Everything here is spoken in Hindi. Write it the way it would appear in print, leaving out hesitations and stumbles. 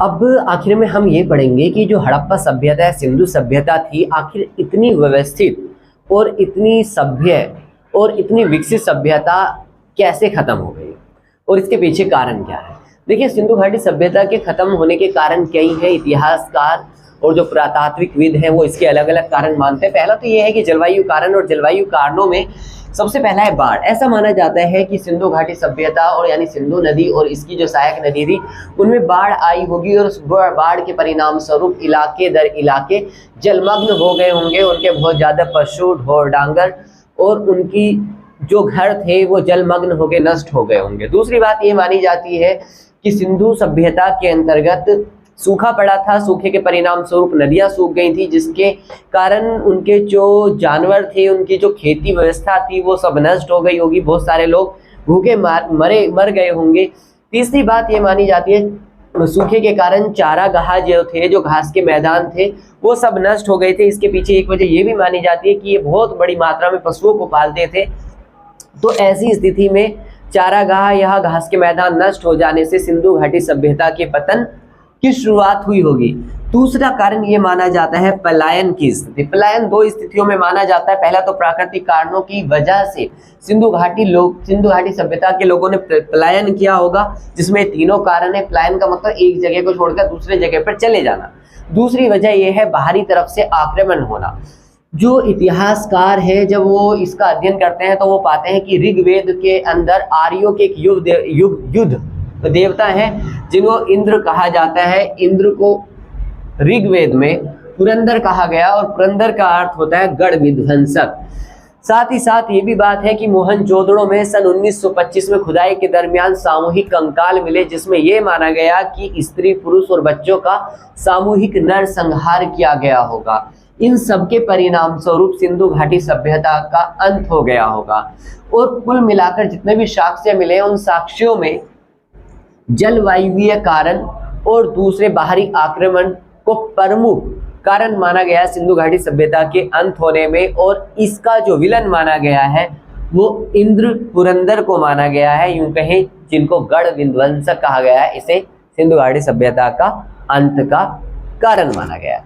अब आखिर में हम ये पढ़ेंगे कि जो हड़प्पा सभ्यता है, सिंधु सभ्यता थी, आखिर इतनी व्यवस्थित और इतनी सभ्य और इतनी विकसित सभ्यता कैसे खत्म हो गई और इसके पीछे कारण क्या है। देखिए, सिंधु घाटी सभ्यता के खत्म होने के कारण कई हैं। इतिहासकार और जो पुरातात्विकविद हैं वो इसके अलग अलग कारण मानते हैं। पहला तो ये है कि जलवायु कारण, और जलवायु कारणों में सबसे पहला है बाढ़। ऐसा माना जाता है कि सिंधु घाटी सभ्यता और यानी सिंधु नदी और इसकी जो सहायक नदी थी उनमें बाढ़ आई होगी और उस बाढ़ के परिणाम स्वरूप इलाके दर इलाके जलमग्न हो गए होंगे। उनके बहुत ज़्यादा पशु, ढोर डांगर और उनकी जो घर थे वो जलमग्न होकर नष्ट हो गए होंगे। दूसरी बात ये मानी जाती है कि सिंधु सभ्यता के अंतर्गत सूखा पड़ा था। सूखे के परिणाम स्वरूप नदियां सूख गई थी, जिसके कारण उनके जो जानवर थे, उनकी जो खेती व्यवस्था थी वो सब नष्ट हो गई होगी। बहुत सारे लोग भूखे मर गए होंगे। तीसरी बात ये मानी जाती है सूखे के कारण चारागाह जो थे, जो घास के मैदान थे, वो सब नष्ट हो गए थे। इसके पीछे एक वजह ये भी मानी जाती है कि ये बहुत बड़ी मात्रा में पशुओं को पालते थे, तो ऐसी स्थिति में चारागाह या घास के मैदान नष्ट हो जाने से सिंधु घाटी सभ्यता के पतन की शुरुआत हुई होगी। दूसरा कारण ये माना जाता है पलायन की स्थिति। पलायन दो स्थितियों में माना जाता है। पहला तो प्राकृतिक कारणों की वजह से सिंधु घाटी सभ्यता के लोगों ने पलायन किया होगा, जिसमें तीनों कारण है। पलायन का मतलब एक जगह को छोड़कर दूसरे जगह पर चले जाना। दूसरी वजह यह है बाहरी तरफ से आक्रमण होना। जो इतिहासकार है जब वो इसका अध्ययन करते हैं तो वो पाते हैं कि ऋग्वेद के अंदर आर्यों के एक युद्ध देवता है जिनको इंद्र कहा जाता है। इंद्र को ऋग्वेद में पुरंदर कहा गया और पुरंदर का अर्थ होता है गढ़ विध्वंसक। साथ ही साथ ये भी बात है कि मोहनजोदड़ो में सन 1925 में खुदाई के दरमियान सामूहिक कंकाल मिले, जिसमें यह माना गया कि स्त्री, पुरुष और बच्चों का सामूहिक नरसंहार किया गया होगा। इन सब के परिणाम स्वरूप सिंधु घाटी सभ्यता का अंत हो गया होगा। और कुल मिलाकर जितने भी साक्ष्य मिले उन साक्ष्यों में जलवायुवीय कारण और दूसरे बाहरी आक्रमण को प्रमुख कारण माना गया सिंधु घाटी सभ्यता के अंत होने में। और इसका जो विलन माना गया है वो इंद्र पुरंदर को माना गया है, यूं कहें जिनको गढ़ विध्वंसक कहा गया है। इसे सिंधु घाटी सभ्यता का अंत का कारण माना गया।